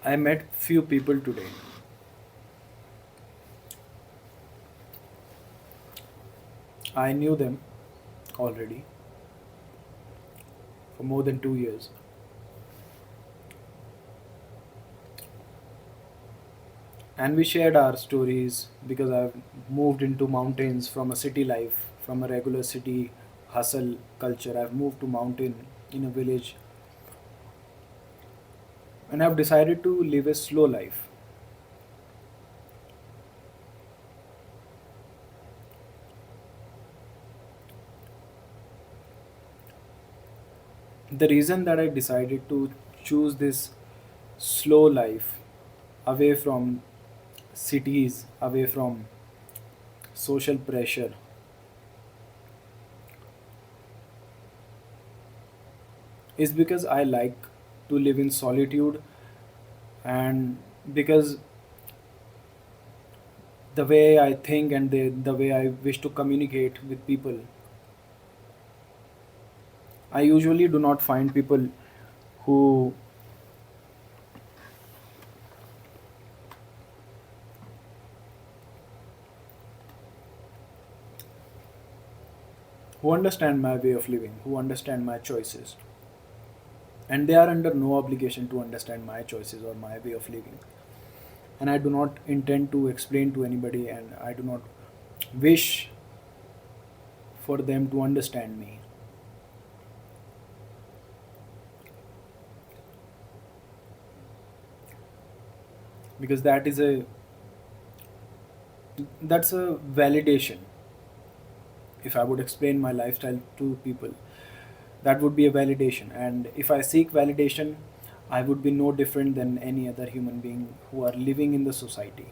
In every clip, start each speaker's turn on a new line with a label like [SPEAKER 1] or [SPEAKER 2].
[SPEAKER 1] I met few people today. I knew them already for more than 2 years. And we shared our stories because I've moved into mountains from a city life, from a regular city hustle culture. I've moved to mountain in a village and I've decided to live a slow life. The reason that I decided to choose this slow life away from cities, away from social pressure, is because I like to live in solitude and because the way I think and the way I wish to communicate with people, I usually do not find people who understand my way of living, who understand my choices. And they are under no obligation to understand my choices or my way of living. And I do not intend to explain to anybody and I do not wish for them to understand me because that's a validation. If I would explain my lifestyle to people, that would be a validation, and if I seek validation, I would be no different than any other human being who are living in the society.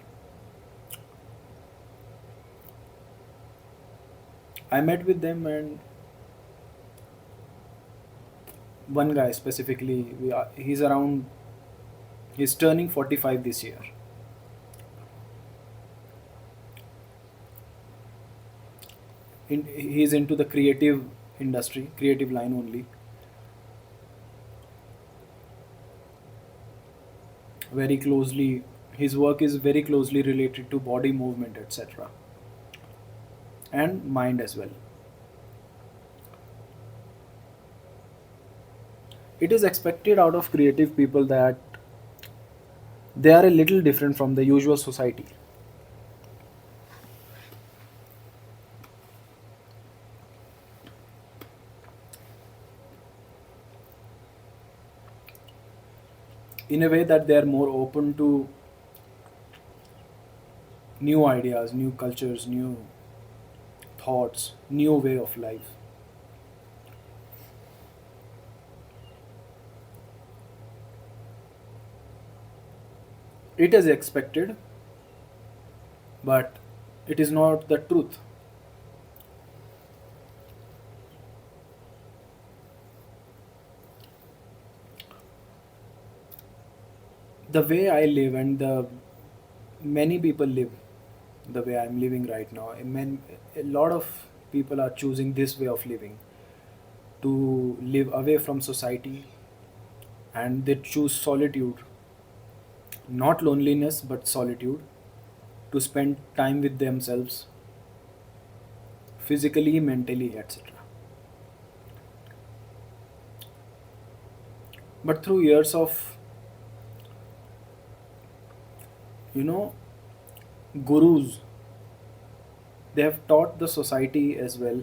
[SPEAKER 1] I met with them, and one guy specifically, he's turning 45 this year. He's into the creative industry, creative line only. Very closely, his work is very closely related to body movement, etc., and mind as well. It is expected out of creative people that they are a little different from the usual society. In a way that they are more open to new ideas, new cultures, new thoughts, new way of life. It is expected, but it is not the truth. The way I live and the many people live the way I'm living right now. A lot of people are choosing this way of living to live away from society, and they choose solitude, not loneliness but solitude, to spend time with themselves physically, mentally, etc. But through years of, you know, gurus, they have taught the society as well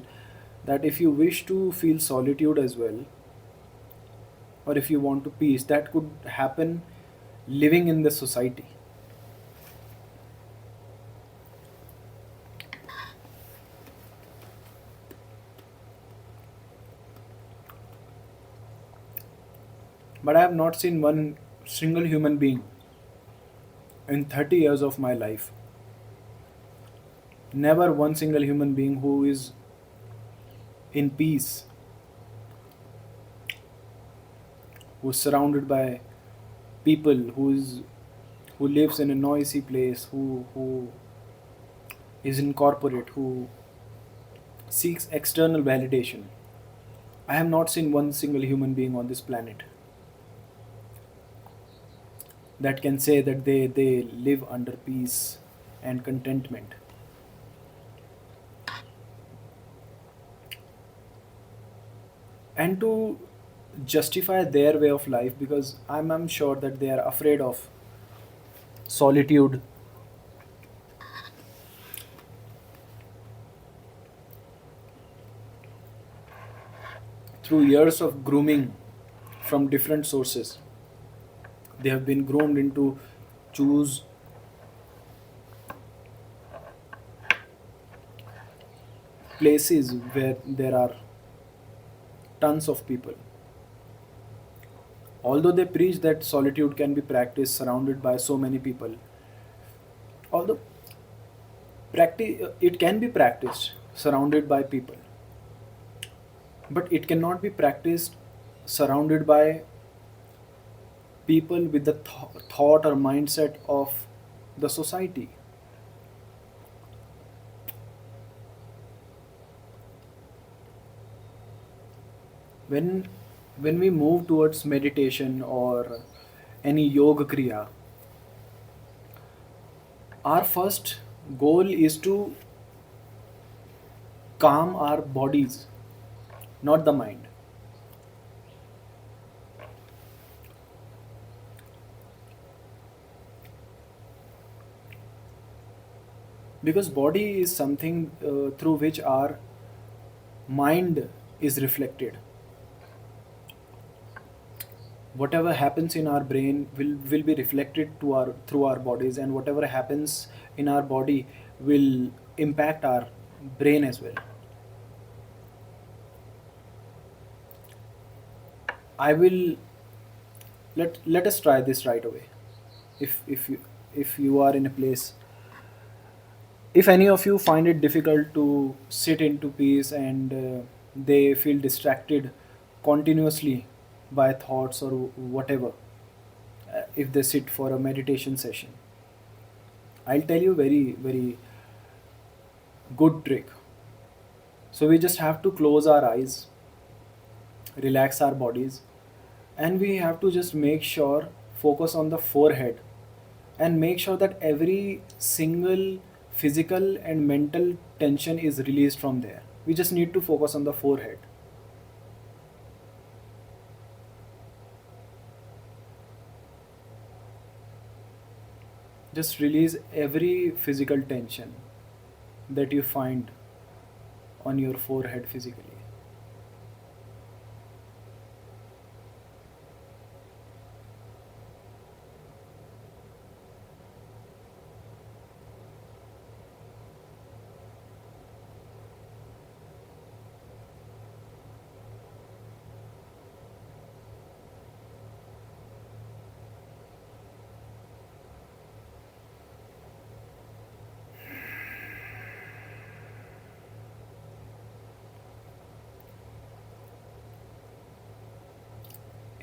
[SPEAKER 1] that if you wish to feel solitude as well, or if you want to peace, that could happen living in the society. But I have not seen one single human being in 30 years of my life, never one single human being who is in peace, who is surrounded by people, who lives in a noisy place, who is in corporate, who seeks external validation. I have not seen one single human being on this planet. that can say that they live under peace and contentment. And to justify their way of life, because I'm sure that they are afraid of solitude. Through years of grooming from different sources, they have been groomed into choose places where there are tons of people. Although they preach that solitude can be practiced surrounded by so many people, although it can be practiced surrounded by people, but it cannot be practiced surrounded by people with the thought or mindset of the society. When when we move towards meditation or any yoga kriya, our first goal is to calm our bodies, not the mind. Because body is something through which our mind is reflected. Whatever happens in our brain will be reflected to our through our bodies, and whatever happens in our body will impact our brain as well. I will let us try this right away. If you are in a place, if any of you find it difficult to sit into peace, and they feel distracted continuously by thoughts or whatever, if they sit for a meditation session, I'll tell you very very good trick. So we just have to close our eyes, relax our bodies, and we have to just make sure focus on the forehead, and make sure that every single physical and mental tension is released from there. We just need to focus on the forehead. Just release every physical tension that you find on your forehead physically.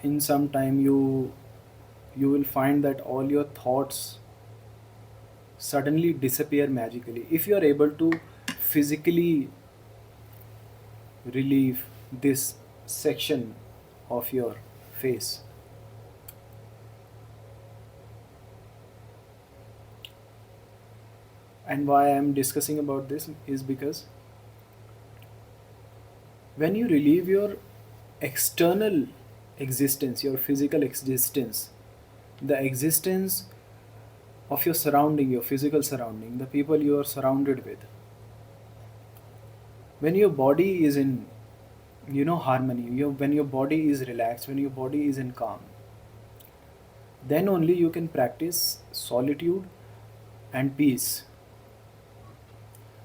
[SPEAKER 1] In some time you will find that all your thoughts suddenly disappear magically if you are able to physically relieve this section of your face. And why I am discussing about this is because when you relieve your external existence, your physical existence, the existence of your surrounding, your physical surrounding, the people you are surrounded with, when your body is in harmony, when your body is relaxed, when your body is in calm, then only you can practice solitude and peace.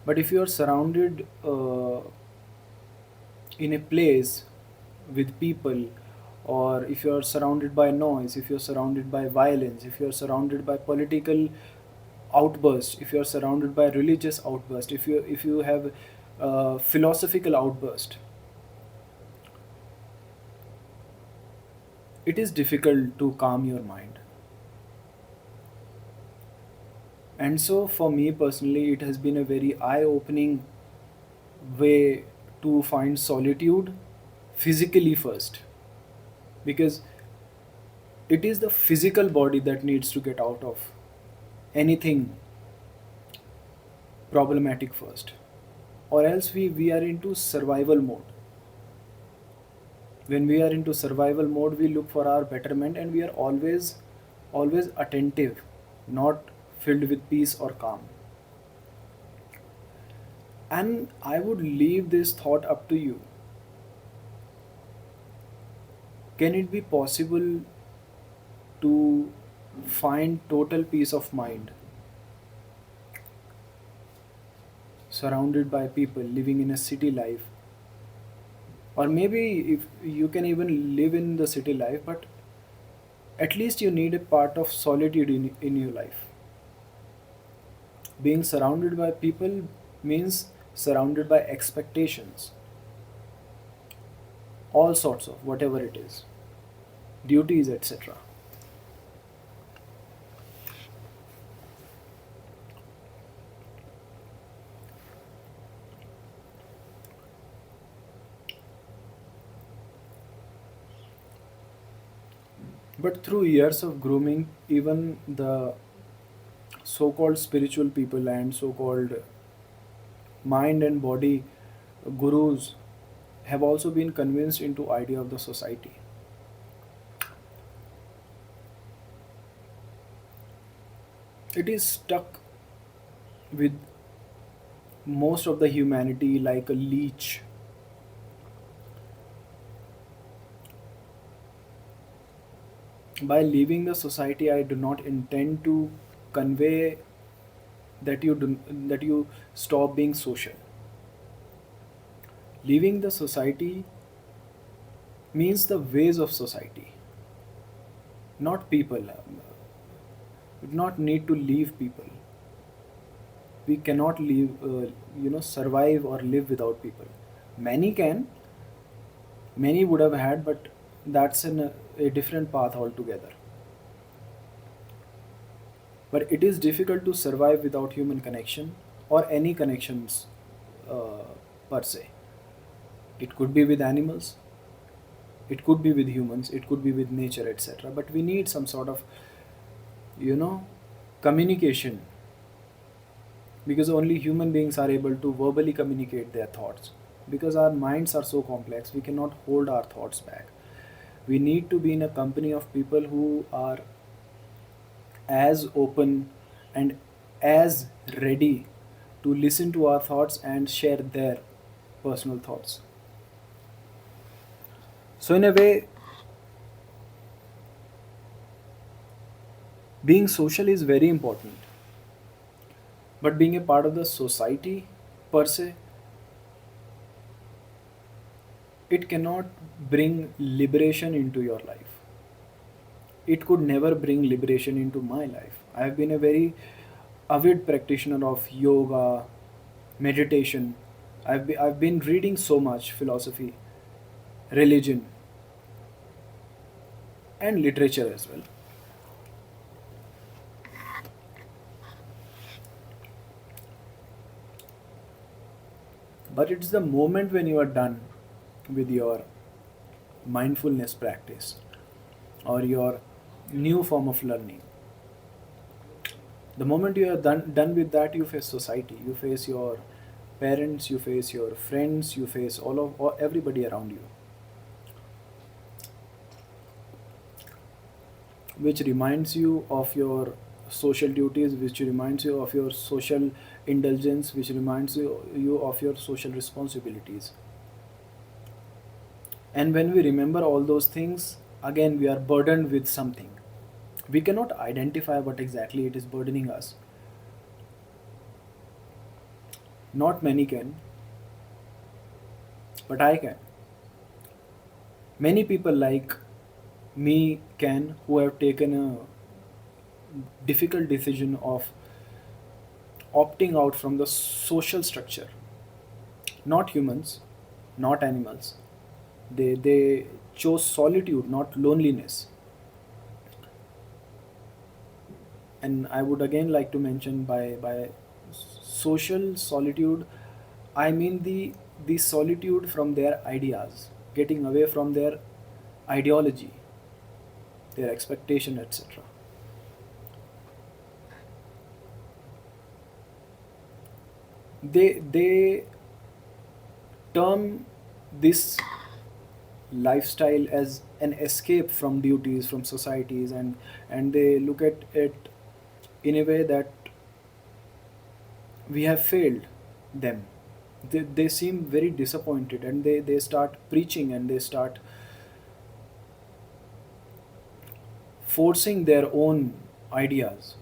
[SPEAKER 1] But if you are surrounded in a place with people, or if you are surrounded by noise, if you are surrounded by violence, if you are surrounded by political outbursts, if you are surrounded by religious outburst, if you have philosophical outburst, it is difficult to calm your mind. And so for me personally, it has been a very eye opening way to find solitude physically first. Because It is the physical body that needs to get out of anything problematic first, or else we are into survival mode. When we are into survival mode, we look for our betterment, and we are always attentive, not filled with peace or calm. And I would leave this thought up to you. Can it be possible to find total peace of mind surrounded by people living in a city life? Or maybe if you can even live in the city life, but at least you need a part of solitude in your life. Being surrounded by people means surrounded by expectations, all sorts of whatever it is, duties, etc. But through years of grooming, even the so called spiritual people and so called mind and body gurus have also been convinced into idea of the society. It is stuck with most of the humanity like a leech. By leaving the society, I do not intend to convey that you stop being social. Leaving the society means the ways of society, not people. We do not need to leave people. We cannot leave, survive or live without people. Many can, many would have had, but that's a different path altogether. But it is difficult to survive without human connection or any connections uh, per se. It could be with animals, it could be with humans, it could be with nature, etc. But we need some sort of, you know, communication, because only human beings are able to verbally communicate their thoughts. Because our minds are so complex, we cannot hold our thoughts back. We need to be in a company of people who are as open and as ready to listen to our thoughts and share their personal thoughts. So, in a way, being social is very important, but being a part of the society per se, it cannot bring liberation into your life. It could never bring liberation into my life. I have been a very avid practitioner of yoga, meditation. I've been reading so much philosophy, religion, and literature as well. But it's the moment when you are done with your mindfulness practice or your new form of learning. The moment you are done with that, you face society, you face your parents, you face your friends, you face all everybody around you, which reminds you of your social duties, which reminds you of your social indulgence, which reminds you of your social responsibilities. And when we remember all those things, again we are burdened with something. We cannot identify what exactly it is burdening us. Not many can, but I can. Many people like me can, who have taken a difficult decision of opting out from the social structure. Not humans, not animals. They chose solitude, not loneliness. And I would again like to mention, by social solitude, I mean the solitude from their ideas, getting away from their ideology, their expectation, etc. They term this lifestyle as an escape from duties, from societies, and they look at it in a way that we have failed them. They seem very disappointed, and they start preaching, and they start forcing their own ideas.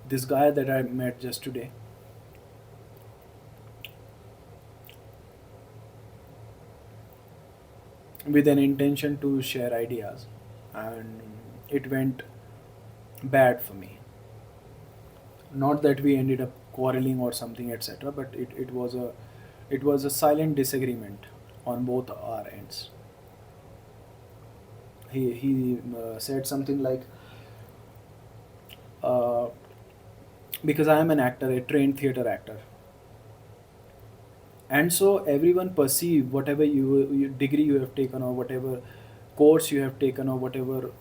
[SPEAKER 1] This guy that I met just today, with an intention to share ideas, and it went bad for me. Not that we ended up quarreling or something, etc., but it was a silent disagreement on both our ends. He said something like, uh, because I am an actor, a trained theater actor, and so everyone perceive whatever you degree you have taken, or whatever course you have taken, or whatever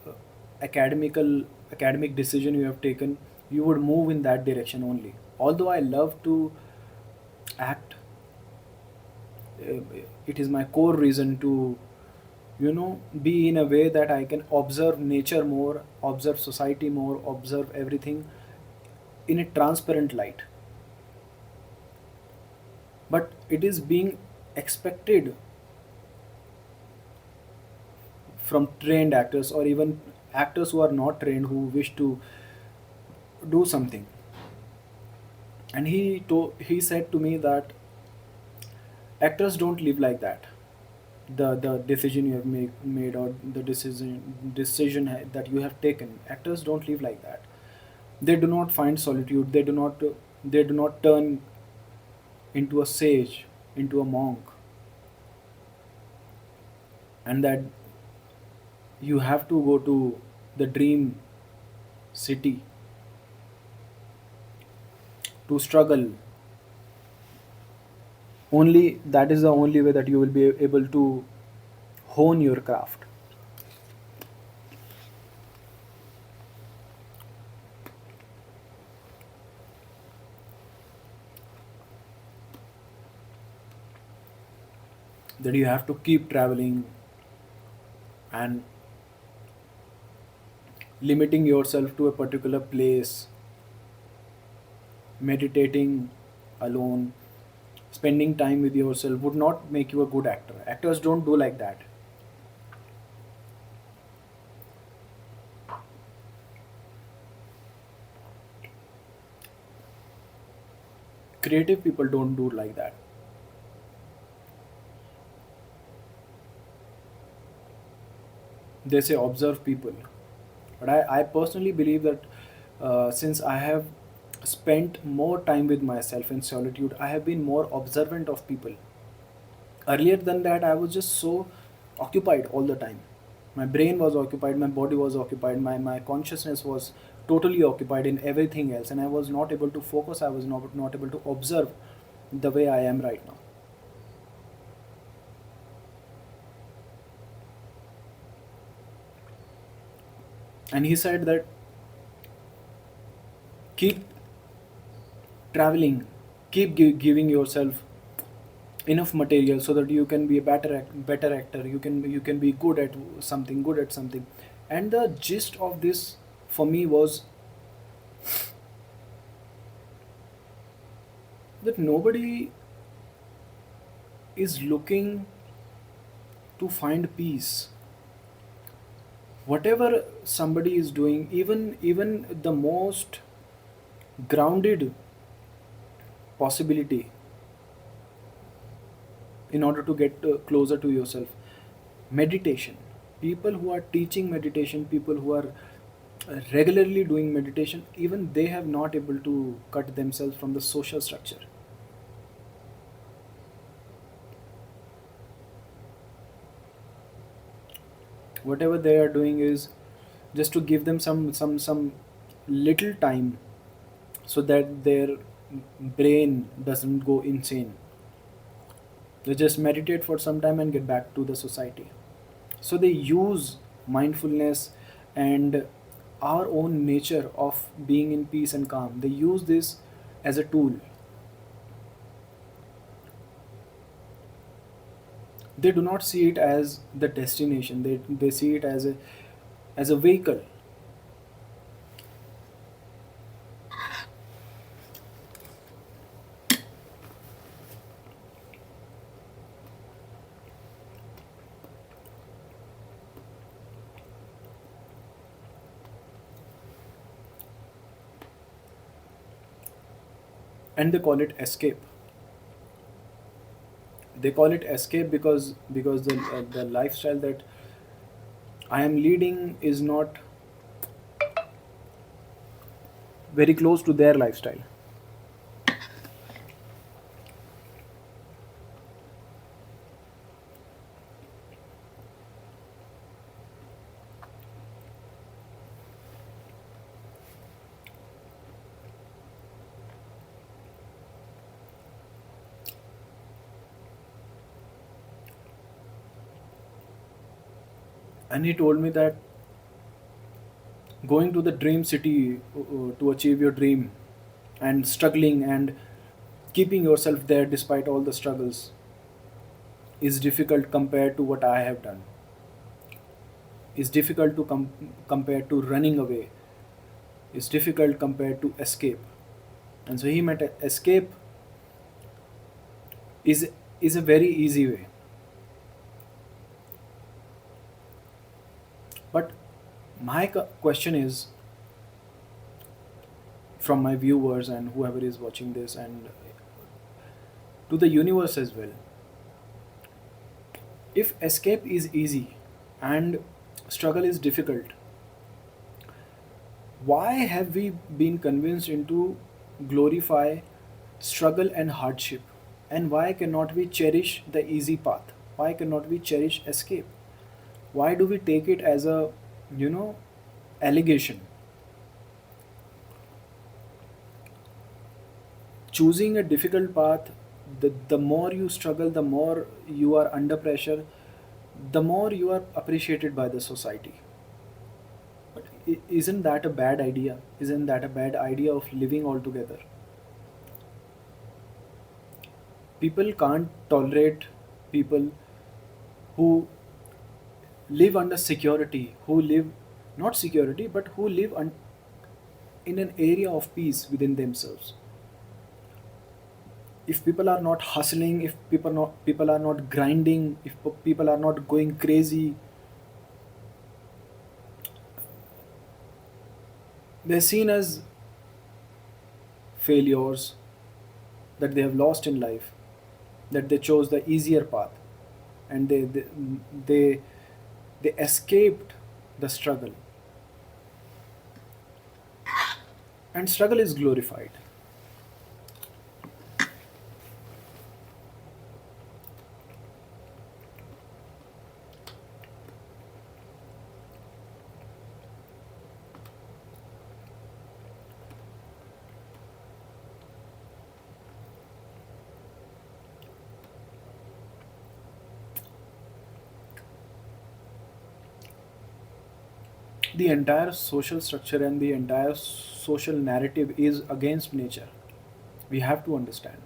[SPEAKER 1] academical academic decision you have taken, you would move in that direction only. Although I love to act, uh, it is my core reason to, be in a way that I can observe nature more, observe society more, observe everything in a transparent light. But it is being expected from trained actors, or even actors who are not trained, who wish to do something. And he said to me that actors don't live like that. The decision you have made, or the decision that you have taken, actors don't live like that. They do not find solitude, they do not turn into a sage, into a monk, and that you have to go to the dream city to struggle. Only that is the only way that you will be able to hone your craft. That you have to keep traveling and limiting yourself to a particular place, meditating alone, spending time with yourself would not make you a good actor. Actors don't do like that. Creative people don't do like that. They say observe people. But I personally believe that since I have spent more time with myself in solitude, I have been more observant of people. Earlier than that, I was just so occupied all the time. My brain was occupied, my body was occupied, my consciousness was totally occupied in everything else, and I was not able to focus, I was not able to observe the way I am right now. And he said that keep traveling, keep giving yourself enough material so that you can be a better actor, you can be good at something. And the gist of this for me was that nobody is looking to find peace. Whatever somebody is doing, even the most grounded possibility, in order to get closer to yourself, meditation, people who are teaching meditation, people who are regularly doing meditation, even they have not able to cut themselves from the social structure. Whatever they are doing is just to give them some little time so that their brain doesn't go insane. They just meditate for some time and get back to the society. So they use mindfulness and our own nature of being in peace and calm. They use this as a tool. They do not see it as the destination. They see it as a vehicle. And they call it escape. They call it escape because the lifestyle that I am leading is not very close to their lifestyle. And he told me that going to the dream city to achieve your dream and struggling and keeping yourself there despite all the struggles is difficult compared to what I have done. Is difficult to compare to running away. Is difficult compared to escape. And so he meant escape is is a very easy way. But my question is, from my viewers and whoever is watching this, and to the universe as well, if escape is easy and struggle is difficult, why have we been convinced into glorify struggle and hardship? And why cannot we cherish the easy path? Why cannot we cherish escape? Why do we take it as a, you know, allegation? Choosing a difficult path, the more you struggle, the more you are under pressure, the more you are appreciated by the society. But isn't that a bad idea? Isn't that a bad idea of living altogether? People can't tolerate people who live under security, who live not security, but who live in an area of peace within themselves. If people are not hustling, if people are not grinding, if people are not going crazy, they're seen as failures, that they have lost in life, that they chose the easier path, and they they escaped the struggle, and struggle is glorified. The entire social structure and the entire social narrative is against nature. We have to understand,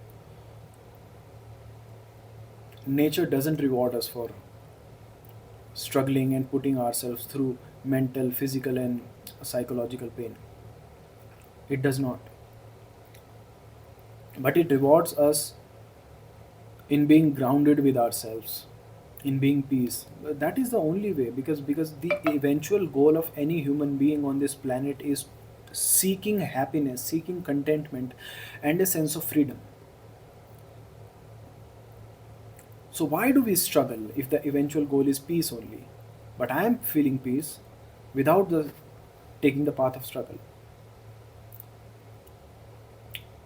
[SPEAKER 1] nature doesn't reward us for struggling and putting ourselves through mental, physical, and psychological pain. It does not. But it rewards us in being grounded with ourselves, in being peace. That is the only way, because the eventual goal of any human being on this planet is seeking happiness, seeking contentment, and a sense of freedom. So why do we struggle if the eventual goal is peace only? But I am feeling peace without the taking the path of struggle.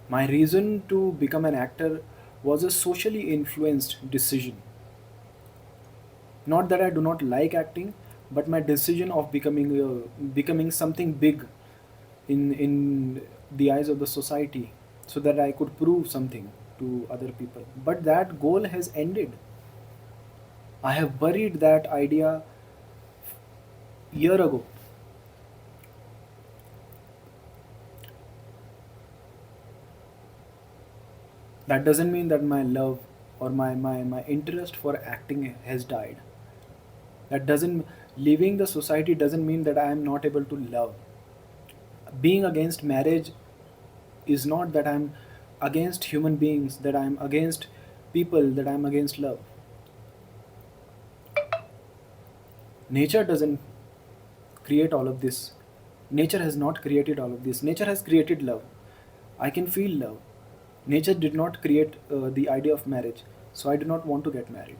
[SPEAKER 1] My reason to become an actor was a socially influenced decision. Not that I do not like acting, but my decision of becoming something big in the eyes of the society, so that I could prove something to other people. But that goal has ended. I have buried that idea year ago. That doesn't mean that my love or my interest for acting has died. That doesn't Leaving the society doesn't mean that I am not able to love. Being against marriage is not that I'm against human beings, that I'm against people, that I'm against love. Nature doesn't create all of this. Nature has not created all of this. Nature has created love. I can feel love. Nature did not create the idea of marriage, so I do not want to get married.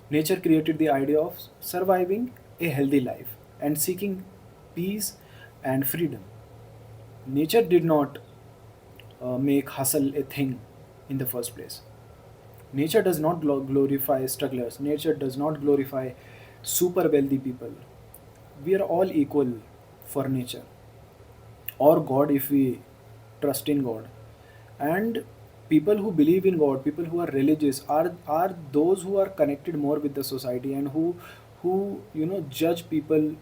[SPEAKER 1] Nature created the idea of surviving a healthy life and seeking peace and freedom. Nature did not make hustle a thing in the first place. Nature does not glorify strugglers. Nature does not glorify super wealthy people. We are all equal for nature, or God if we trust in God. And people who believe in God, people who are religious, are those who are connected more with the society, and who judge people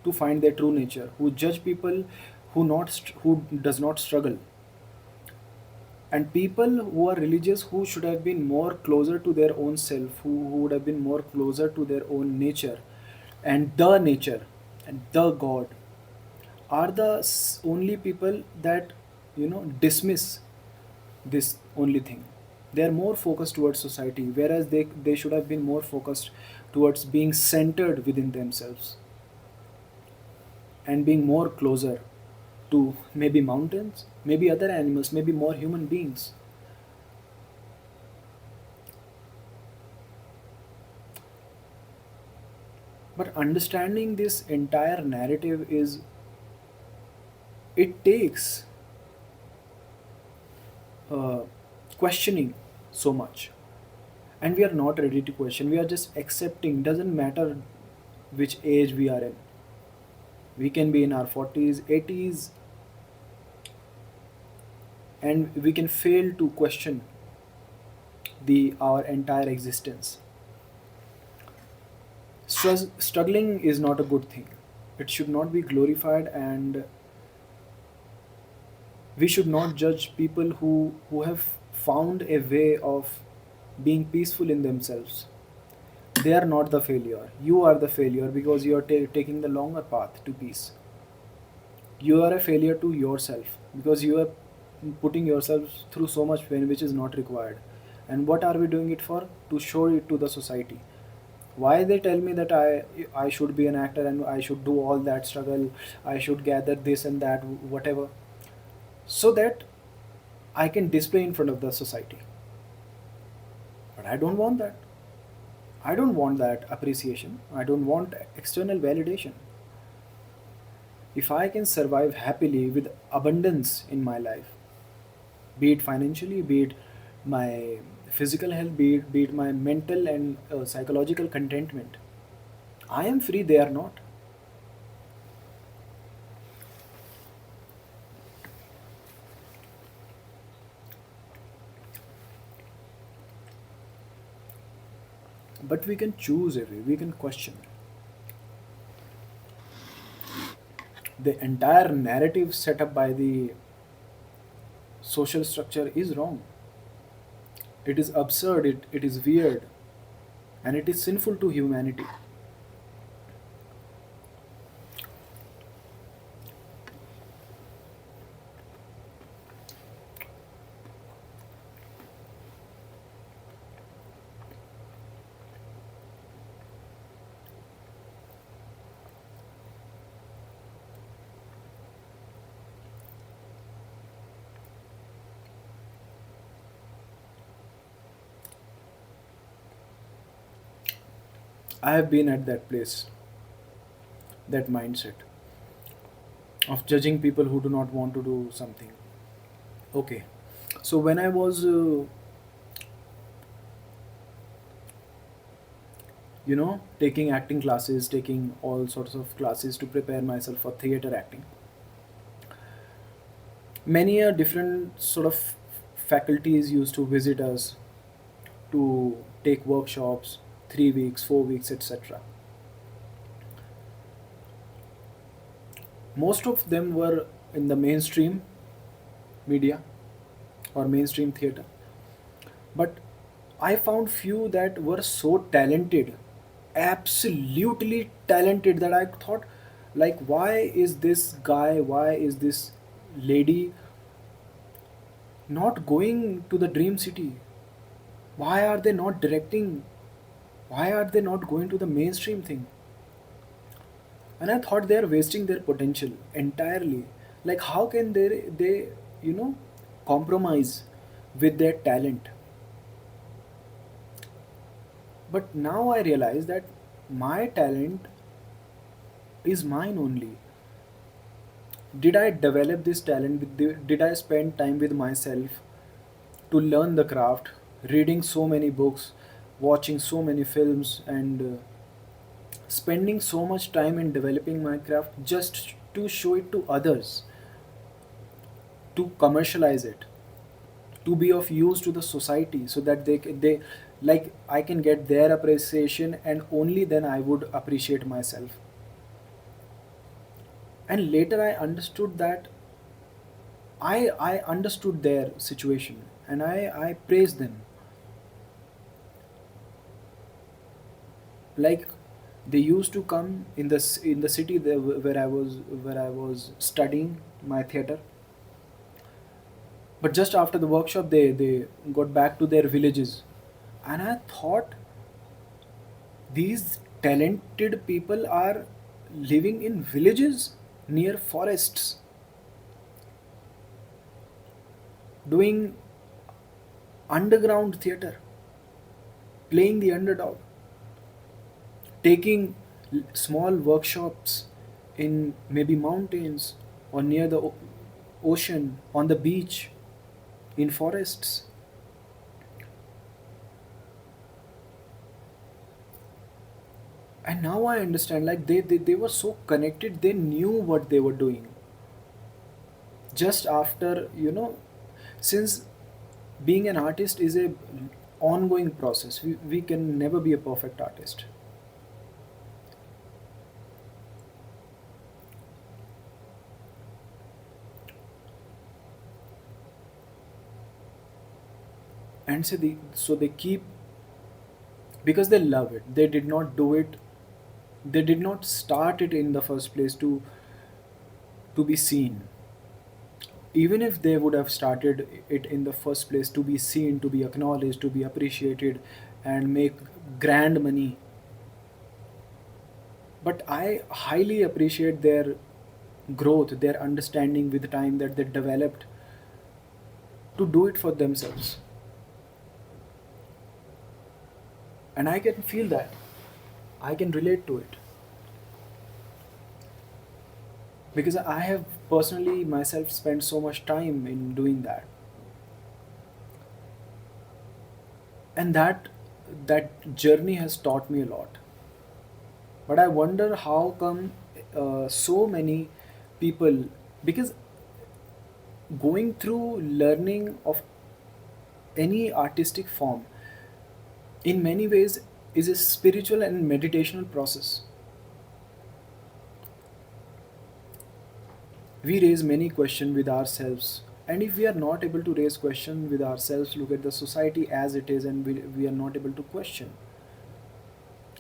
[SPEAKER 1] to find their true nature, who judge people who does not struggle. And people who are religious, who should have been more closer to their own self, who would have been more closer to their own nature, and the nature and the God, are the only people that dismiss this only thing. They are more focused towards society, whereas they should have been more focused towards being centered within themselves and being more closer to maybe mountains, maybe other animals, maybe more human beings. But understanding this entire narrative is, it takes uh, questioning so much, and we are not ready to question. We are just accepting. Doesn't matter which age we are in. We can be in our 40s, 80s, and we can fail to question the our entire existence. Struggling is not a good thing. It should not be glorified, and we should not judge people who have found a way of being peaceful in themselves. They are not the failure. You are the failure because you are taking the longer path to peace. You are a failure to yourself because you are putting yourself through so much pain which is not required. And what are we doing it for? To show it to the society. Why they tell me that I should be an actor and I should do all that struggle, I should gather this and that, whatever, so that I can display in front of the society. But I don't want that. I don't want that appreciation. I don't want external validation. If I can survive happily with abundance in my life, be it financially, be it my physical health, be it my mental and psychological contentment, I am free, they are not. But we can choose a way, we can question. The entire narrative set up by the social structure is wrong. It is absurd, it is weird, and it is sinful to humanity. I have been at that place, that mindset of judging people who do not want to do something. Okay, so when I was taking acting classes, taking all sorts of classes to prepare myself for theater acting. Many different sort of faculties used to visit us to take workshops, 3 weeks, 4 weeks, etc. Most of them were in the mainstream media or mainstream theater, but I found few that were so talented, absolutely talented, that I thought, like, why is this guy, why is this lady not going to the dream city? Why are they not directing? Why are they not going to the mainstream thing? And I thought they are wasting their potential entirely. Like, how can they you know compromise with their talent? But now I realize that my talent is mine only. Did I develop this talent? Did I spend time with myself to learn the craft, reading so many books, watching so many films, and spending so much time in developing my craft just to show it to others, to commercialize it, to be of use to the society, so that they like I can get their appreciation, and only then I would appreciate myself. And later I understood that I understood their situation, and I praised them. Like, they used to come in in the city there where I was studying my theater. But just after the workshop, they got back to their villages, and I thought, these talented people are living in villages near forests, doing underground theater, playing the underdog, taking small workshops in maybe mountains or near the ocean, on the beach, in forests. And now I understand, like, they were so connected, they knew what they were doing. Just after, since being an artist is a ongoing process, we can never be a perfect artist. And so they keep, because they love it. They did not do it, they did not start it in the first place to be seen. Even if they would have started it in the first place to be seen, to be acknowledged, to be appreciated, and make grand money, but I highly appreciate their growth, their understanding with time that they developed to do it for themselves. And I can feel that, I can relate to it, because I have personally myself spent so much time in doing that. And that journey has taught me a lot. But I wonder how come so many people, because going through learning of any artistic form in many ways is a spiritual and meditational process. We raise many questions with ourselves, and if we are not able to raise question with ourselves, look at the society as it is, and we are not able to question,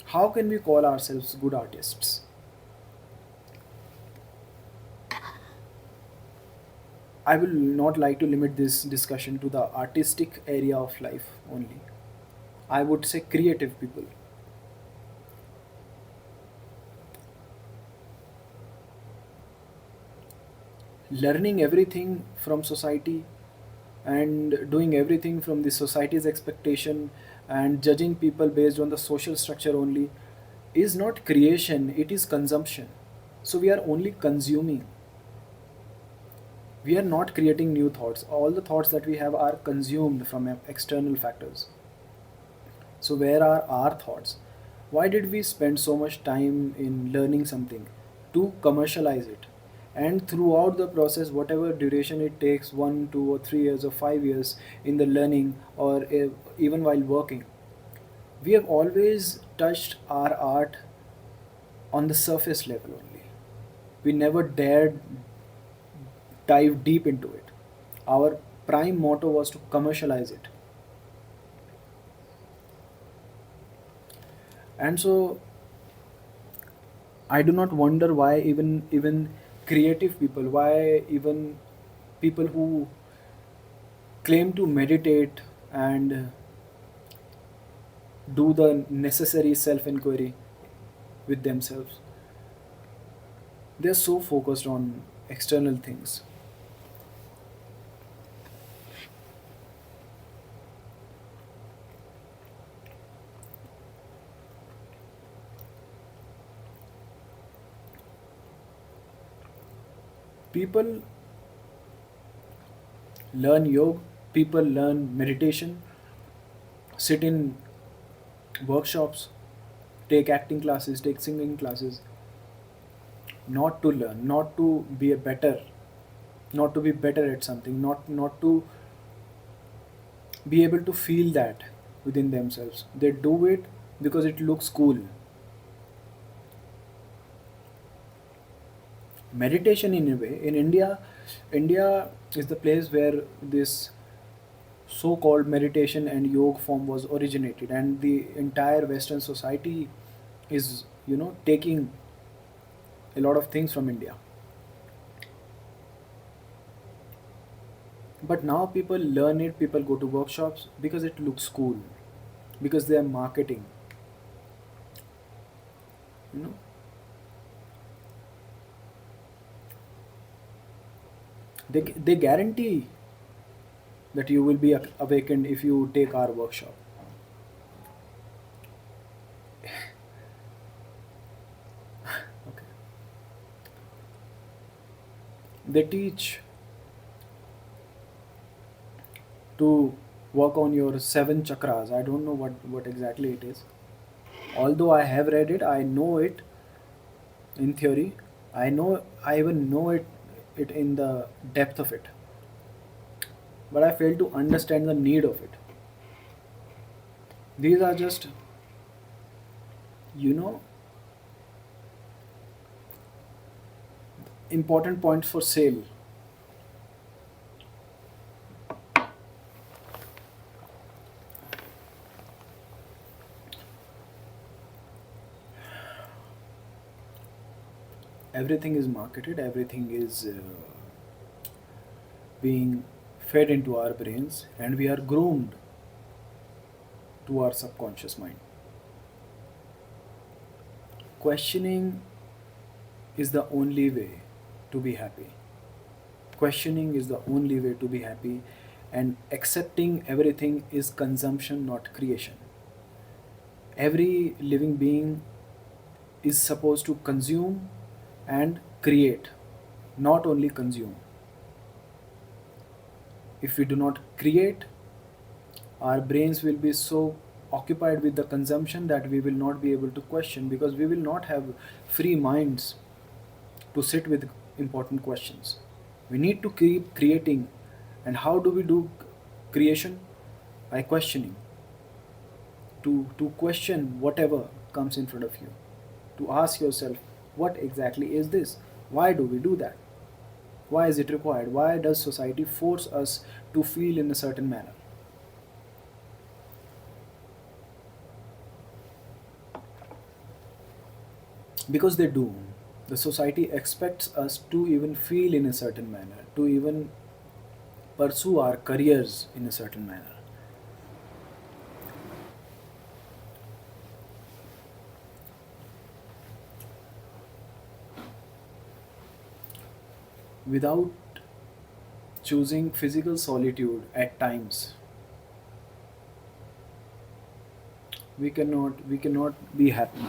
[SPEAKER 1] how can we call ourselves good artists? I will not like to limit this discussion to the artistic area of life only. I would say creative people. Learning everything from society and doing everything from the society's expectation and judging people based on the social structure only is not creation, it is consumption. So we are only consuming. We are not creating new thoughts. All the thoughts that we have are consumed from external factors. So where are our thoughts? Why did we spend so much time in learning something? To commercialize it. And throughout the process, whatever duration it takes, 1, 2, or 3 years, or 5 years in the learning, or even while working, we have always touched our art on the surface level only. We never dared dive deep into it. Our prime motto was to commercialize it. And so I do not wonder why even creative people, why even people who claim to meditate and do the necessary self inquiry with themselves, they're so focused on external things. People learn yoga, people learn meditation, sit in workshops, take acting classes, take singing classes, not to learn, not to be a better, not to be better at something, not to be able to feel that within themselves. They do it because it looks cool. Meditation, in a way, in India is the place where this so-called meditation and yoga form was originated, and the entire Western society is, taking a lot of things from India. But now people learn it, people go to workshops because it looks cool, because they are marketing, you know they guarantee that you will be awakened if you take our workshop. Okay. They teach to work on your seven chakras. I don't know what exactly it is. Although I have read it, I know it in theory. I even know it in the depth of it. But I fail to understand the need of it. These are just, you know, important points for sale. Everything is marketed, everything is being fed into our brains, and we are groomed to our subconscious mind. Questioning is the only way to be happy. Questioning is the only way to be happy, and accepting everything is consumption, not creation. Every living being is supposed to consume and create, not only consume. If we do not create, our brains will be so occupied with the consumption that we will not be able to question, because we will not have free minds to sit with important questions. We need to keep creating. And how do we do creation? By questioning. To question whatever comes in front of you. To ask yourself, what exactly is this? Why do we do that? Why is it required? Why does society force us to feel in a certain manner? Because they do. The society expects us to even feel in a certain manner, to even pursue our careers in a certain manner. Without choosing physical solitude at times, we cannot be happy.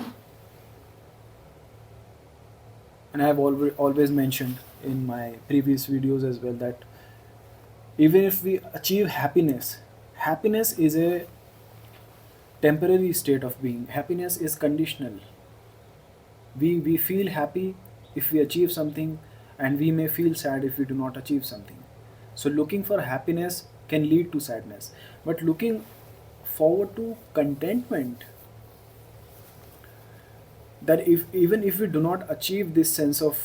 [SPEAKER 1] And I have always mentioned in my previous videos as well that even if we achieve happiness, happiness is a temporary state of being. Happiness is conditional. We feel happy if we achieve something, and we may feel sad if we do not achieve something. So looking for happiness can lead to sadness, but looking forward to contentment, that if even if we do not achieve this sense of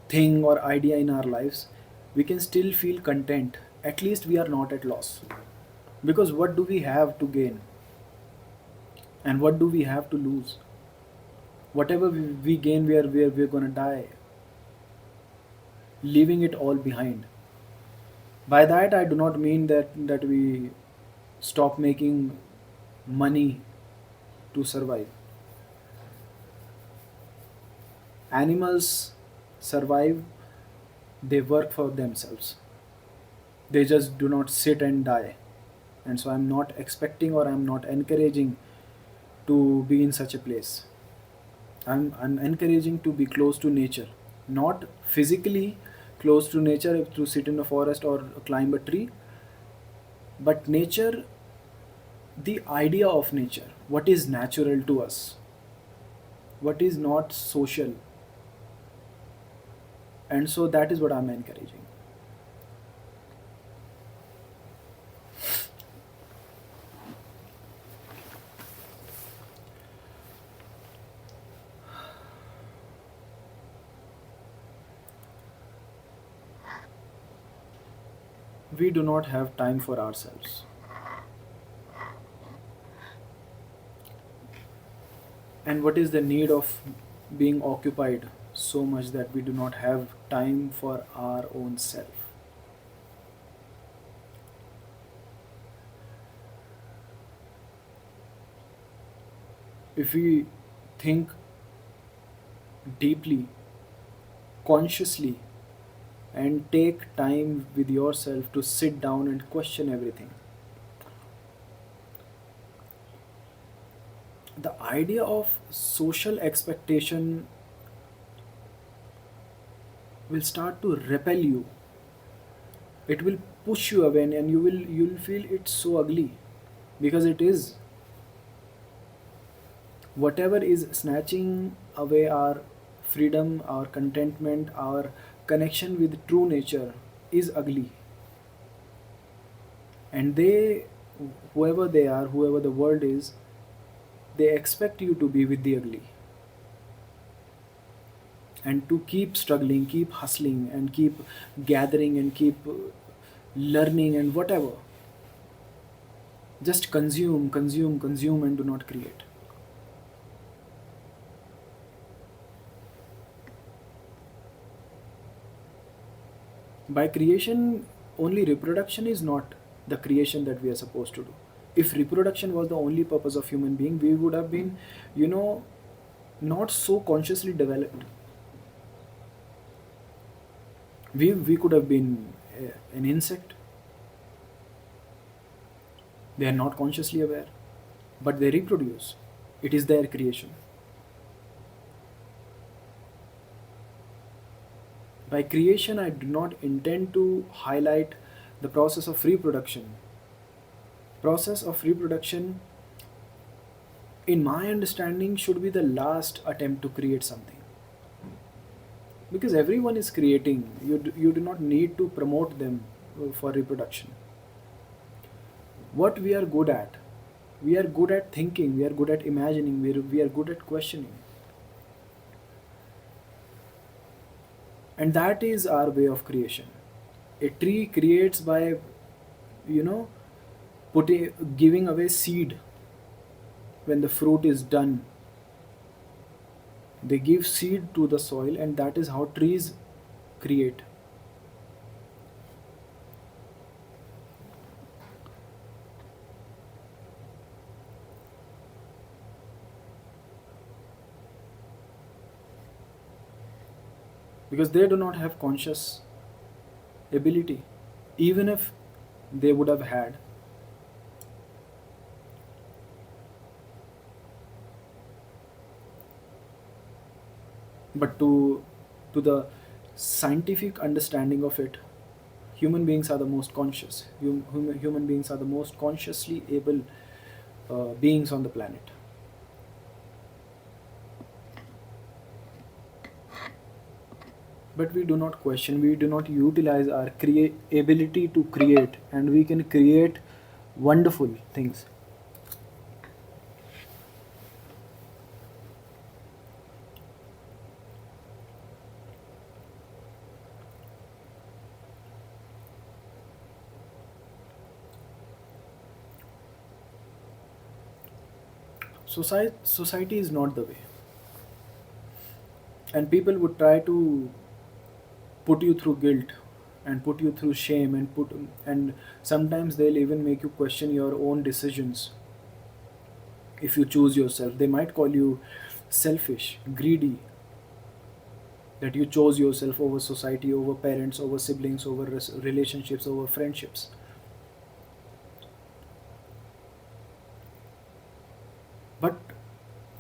[SPEAKER 1] thing or idea in our lives, we can still feel content. At least we are not at loss, because what do we have to gain and what do we have to lose? Whatever we gain, we're going to die, leaving it all behind. By that I do not mean that we stop making money to survive. Animals survive, they work for themselves. They just do not sit and die. And so I'm not expecting or I'm not encouraging to be in such a place. I'm encouraging to be close to nature, not physically close to nature to sit in a forest or climb a tree, but nature, the idea of nature, what is natural to us, what is not social. And so that is what I'm encouraging. We do not have time for ourselves. And what is the need of being occupied so much that we do not have time for our own self? If we think deeply, consciously, and take time with yourself to sit down and question everything, the idea of social expectation will start to repel you. It will push you away, and you'll feel it's so ugly, because it is. Whatever is snatching away our freedom, our contentment, our connection with true nature is ugly. And they, whoever they are, whoever the world is, they expect you to be with the ugly, and to keep struggling, keep hustling, and keep gathering, and keep learning, and whatever. Just consume, consume, consume, and do not create. By creation, only reproduction is not the creation that we are supposed to do. If reproduction was the only purpose of human being, we would have been, you know, not so consciously developed. We could have been an insect. They are not consciously aware, but they reproduce. It is their creation. By creation, I do not intend to highlight the process of reproduction. Process of reproduction, in my understanding, should be the last attempt to create something. Because everyone is creating, you do not need to promote them for reproduction. What we are good at, we are good at thinking, we are good at imagining, we are good at questioning. And that is our way of creation. A tree creates by, you know, giving away seed. When the fruit is done, they give seed to the soil, and that is how trees create. Because they do not have conscious ability, even if they would have had. But to the scientific understanding of it, human beings are the most conscious. Human beings are the most consciously able beings on the planet. But we do not question, we do not utilize our ability to create, and we can create wonderful things. Society is not the way, and people would try to put you through guilt and put you through shame and sometimes they'll even make you question your own decisions. If you choose yourself, they might call you selfish, greedy, that you chose yourself over society, over parents, over siblings, over relationships, over friendships. But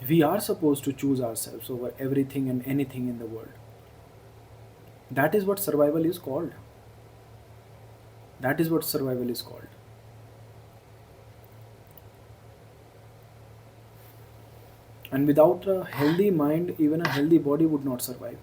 [SPEAKER 1] we are supposed to choose ourselves over everything and anything in the world. That is what survival is called. That is what survival is called. And without a healthy mind, even a healthy body would not survive.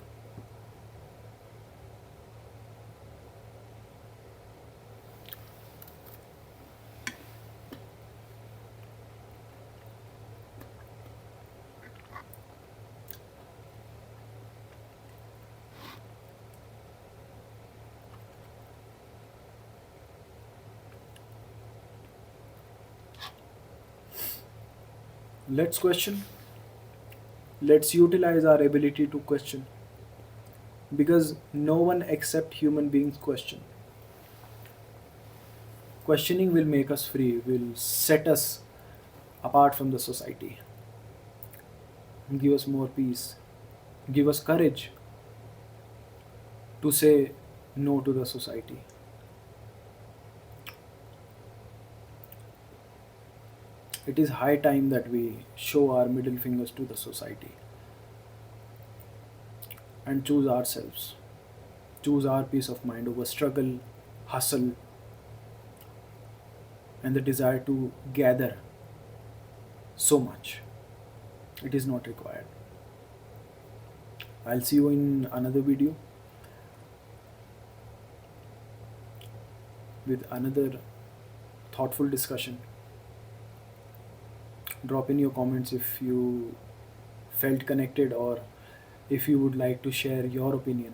[SPEAKER 1] Let's question. Let's utilize our ability to question, because no one except human beings question. Questioning will make us free, will set us apart from the society, give us more peace, give us courage to say no to the society. It is high time that we show our middle fingers to the society and choose ourselves, choose our peace of mind over struggle, hustle, and the desire to gather so much. It is not required. I'll see you in another video with another thoughtful discussion. Drop in your comments if you felt connected or if you would like to share your opinion.